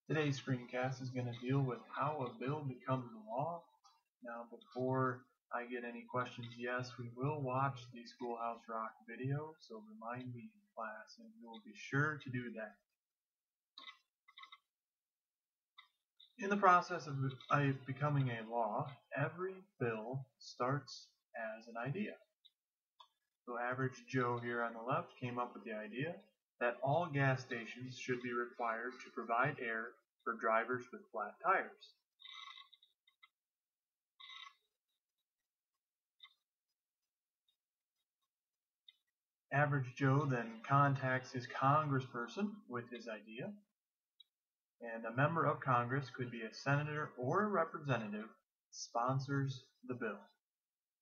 Today's screencast is going to deal with how a bill becomes law. Now, before I get any questions, yes, we will watch the Schoolhouse Rock video, so remind me in class, and we will be sure to do that. In the process of becoming a law, every bill starts as an idea. So average Joe here on the left came up with the idea that all gas stations should be required to provide air for drivers with flat tires. Average Joe then contacts his congressperson with his idea, and a member of Congress, could be a senator or a representative, sponsors the bill.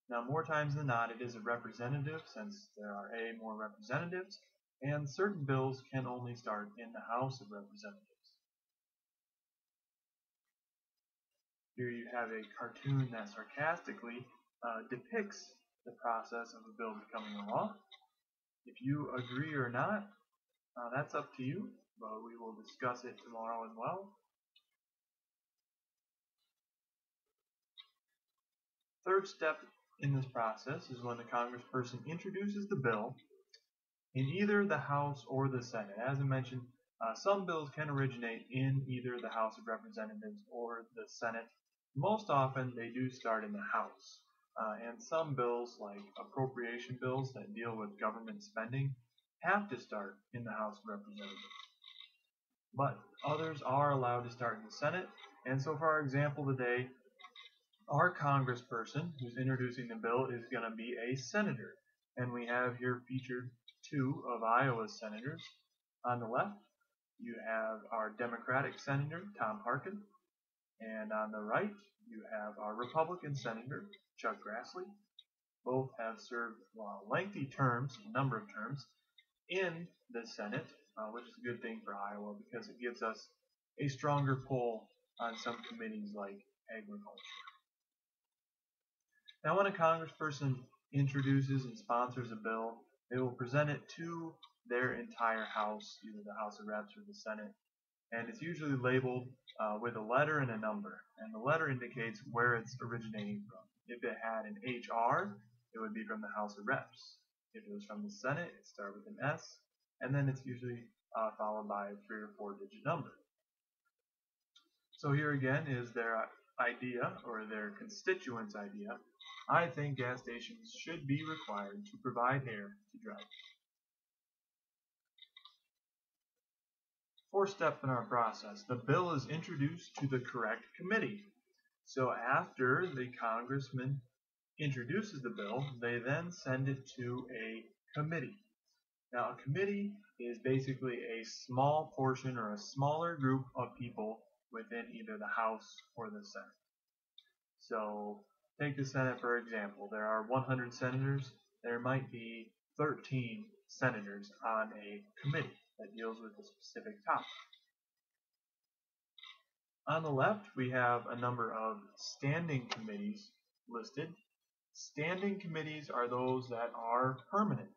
Now, more times than not, it is a representative, since there are more representatives, and certain bills can only start in the House of Representatives. Here you have a cartoon that sarcastically depicts the process of a bill becoming a law. If you agree or not, that's up to you, but we will discuss it tomorrow as well. Third step in this process is when the congressperson introduces the bill in either the House or the Senate. As I mentioned, some bills can originate in either the House of Representatives or the Senate. Most often they do start in the House. And some bills, like appropriation bills that deal with government spending, have to start in the House of Representatives. But others are allowed to start in the Senate. And so, for our example today, our congressperson who's introducing the bill is going to be a senator. And we have here featured two of Iowa's senators. On the left, you have our Democratic Senator, Tom Harkin. And on the right, you have our Republican Senator, Chuck Grassley. Both have served lengthy terms, a number of terms, in the Senate, which is a good thing for Iowa because it gives us a stronger pull on some committees like agriculture. Now, when a congressperson introduces and sponsors a bill, they will present it to their entire House, either the House of Reps or the Senate, and it's usually labeled with a letter and a number, and the letter indicates where it's originating from. If it had an HR, it would be from the House of Reps. If it was from the Senate, it starts with an S, and then it's usually followed by a 3 or 4 digit number. So here again is their idea, or their constituents' idea. I think gas stations should be required to provide air to drivers. Fourth step in our process, the bill is introduced to the correct committee. So after the congressman introduces the bill, they then send it to a committee. Now, a committee is basically a small portion or a smaller group of people within either the House or the Senate. So take the Senate for example. There are 100 senators. There might be 13 senators on a committee that deals with a specific topic. On the left, we have a number of standing committees listed. Standing committees are those that are permanent,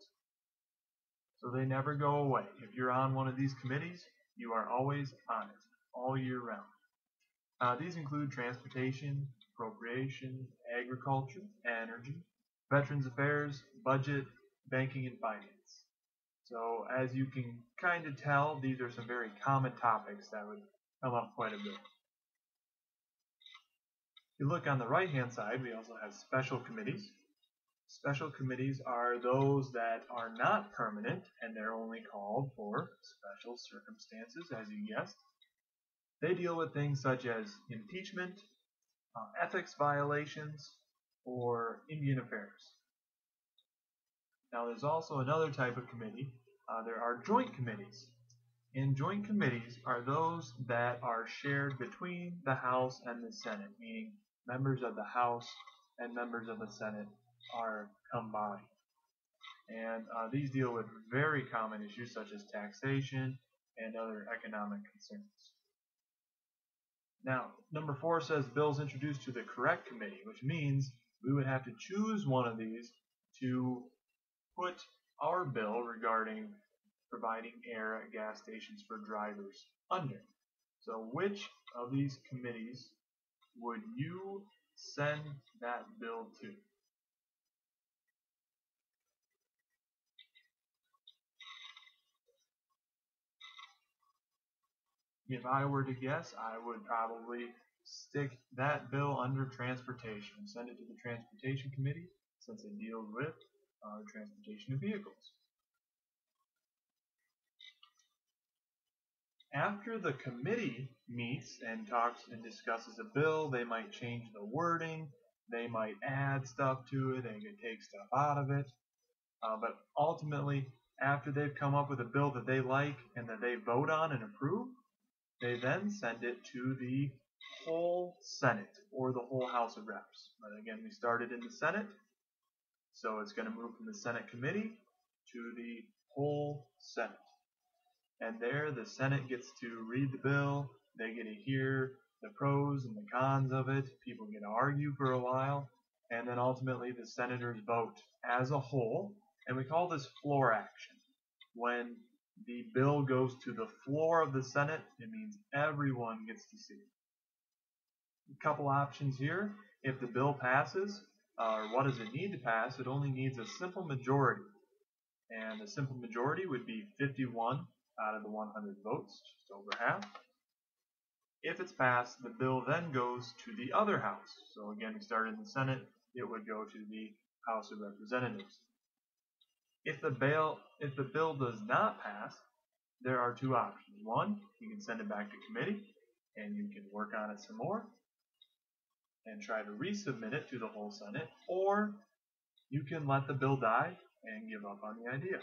so they never go away. If you're on one of these committees, you are always on it, all year round. These include transportation, appropriation, agriculture, energy, veterans affairs, budget, banking, and finance. So as you can kind of tell, these are some very common topics that would come up quite a bit. If you look on the right-hand side, we also have special committees. Special committees are those that are not permanent, and they're only called for special circumstances, as you guessed. They deal with things such as impeachment, ethics violations, or Indian affairs. Now, there's also another type of committee. There are joint committees. And joint committees are those that are shared between the House and the Senate, meaning members of the House and members of the Senate are combined. And these deal with very common issues such as taxation and other economic concerns. Now, number 4 says bills introduced to the correct committee, which means we would have to choose one of these to put our bill regarding providing air at gas stations for drivers under. So which of these committees would you send that bill to? If I were to guess, I would probably stick that bill under transportation, send it to the Transportation Committee since it deals with transportation of vehicles. After the committee meets and talks and discusses a bill, they might change the wording, they might add stuff to it, they could take stuff out of it. But ultimately, after they've come up with a bill that they like and that they vote on and approve, they then send it to the whole Senate or the whole House of Reps. But again, we started in the Senate, so it's going to move from the Senate committee to the whole Senate. And there, the Senate gets to read the bill, they get to hear the pros and the cons of it, people get to argue for a while, and then ultimately the senators vote as a whole, and we call this floor action. When the bill goes to the floor of the Senate, it means everyone gets to see it. A couple options here. If the bill passes, or what does it need to pass? It only needs a simple majority. And a simple majority would be 51 out of the 100 votes, just over half. If it's passed, the bill then goes to the other house. So again, we started in the Senate, it would go to the House of Representatives. If the bill does not pass, there are two options. One, you can send it back to committee and you can work on it some more and try to resubmit it to the whole Senate, or you can let the bill die and give up on the idea.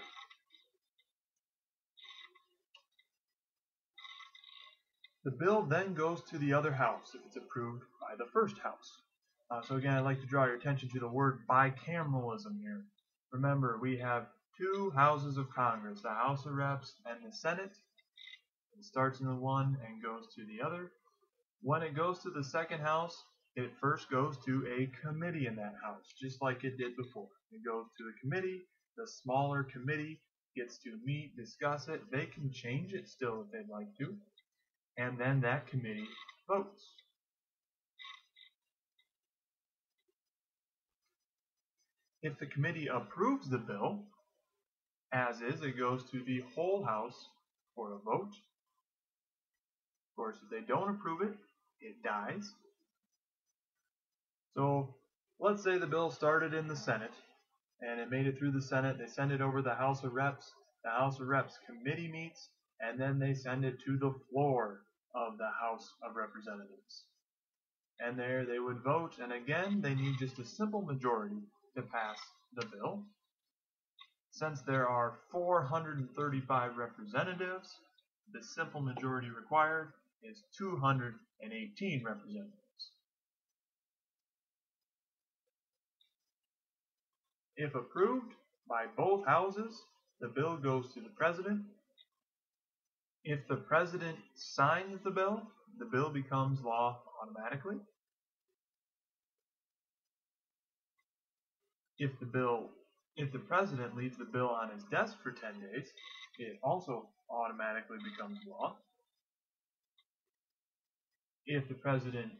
The bill then goes to the other house if it's approved by the first house. So again, I'd like to draw your attention to the word bicameralism here. Remember, we have two houses of Congress, the House of Reps and the Senate. It starts in the one and goes to the other. When it goes to the second house, it first goes to a committee in that house, just like it did before. It goes to the committee. The smaller committee gets to meet, discuss it. They can change it still if they'd like to. And then that committee votes. If the committee approves the bill, as is, it goes to the whole house for a vote. Of course, if they don't approve it, it dies. So let's say the bill started in the Senate and it made it through the Senate. They send it over to the House of Reps. The House of Reps committee meets, and then they send it to the floor of the House of Representatives. And there they would vote, and again, they need just a simple majority to pass the bill. Since there are 435 representatives, the simple majority required is 218 representatives. If approved by both houses, the bill goes to the president. If the president signs the bill becomes law automatically. If the president leaves the bill on his desk for 10 days, it also automatically becomes law. If the president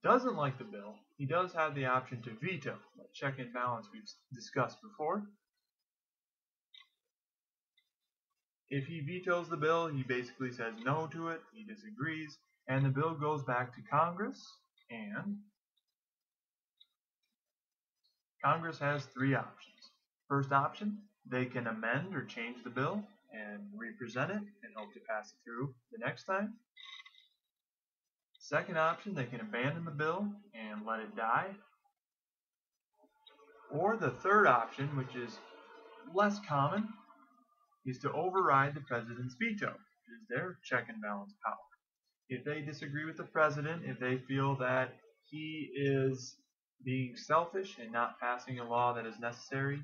doesn't like the bill, he does have the option to veto, that check and balance we've discussed before. If he vetoes the bill, he basically says no to it, he disagrees, and the bill goes back to Congress, and Congress has three options. First option, they can amend or change the bill and represent it and hope to pass it through the next time. Second option, they can abandon the bill and let it die. Or the third option, which is less common, is to override the president's veto, which is their check and balance power. If they disagree with the president, if they feel that he is being selfish and not passing a law that is necessary,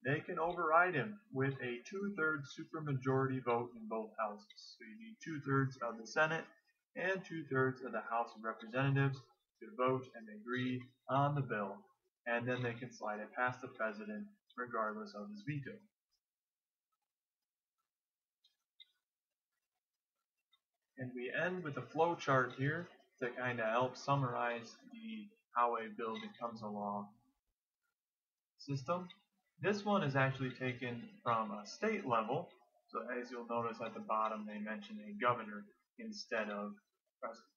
they can override him with a 2/3 supermajority vote in both houses. So you need 2/3 of the Senate and 2/3 of the House of Representatives to vote and agree on the bill, and then they can slide it past the president regardless of his veto. And we end with a flow chart here to kind of help summarize how a bill becomes a law system. This one is actually taken from a state level. So as you'll notice at the bottom, they mention a governor instead of president.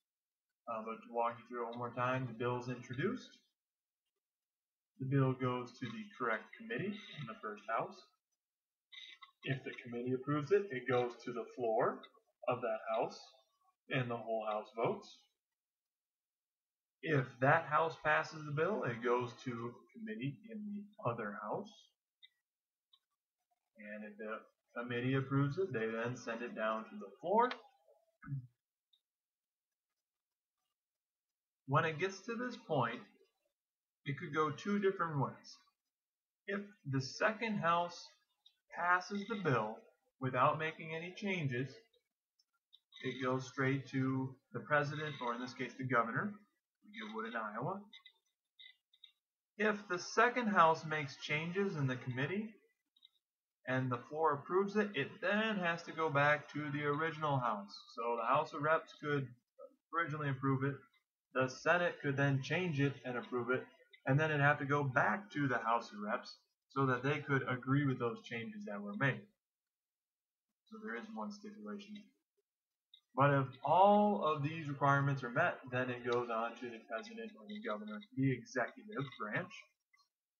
But to walk you through it one more time, the bill is introduced. The bill goes to the correct committee in the first house. If the committee approves it, it goes to the floor of that house, and the whole house votes. If that house passes the bill, it goes to committee in the other house. And if the committee approves it, they then send it down to the floor. When it gets to this point, it could go two different ways. If the second house passes the bill without making any changes, it goes straight to the president, or in this case the governor. We would in Iowa. If the second house makes changes in the committee and the floor approves it, it then has to go back to the original house. So the House of Reps could originally approve it, the Senate could then change it and approve it, and then it'd have to go back to the House of Reps so that they could agree with those changes that were made. So there is one stipulation. But if all of these requirements are met, then it goes on to the president or the governor, the executive branch,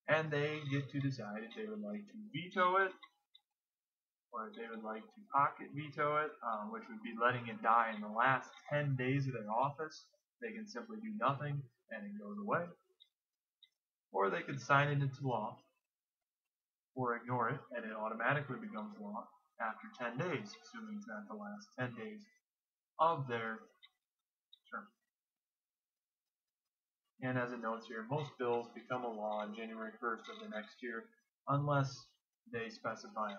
and they get to decide if they would like to veto it, or if they would like to pocket veto it, which would be letting it die in the last 10 days of their office. They can simply do nothing and it goes away. Or they could sign it into law, or ignore it and it automatically becomes law after 10 days, assuming it's not the last 10 days of their term. And as it notes here, most bills become a law on January 1st of the next year unless they specify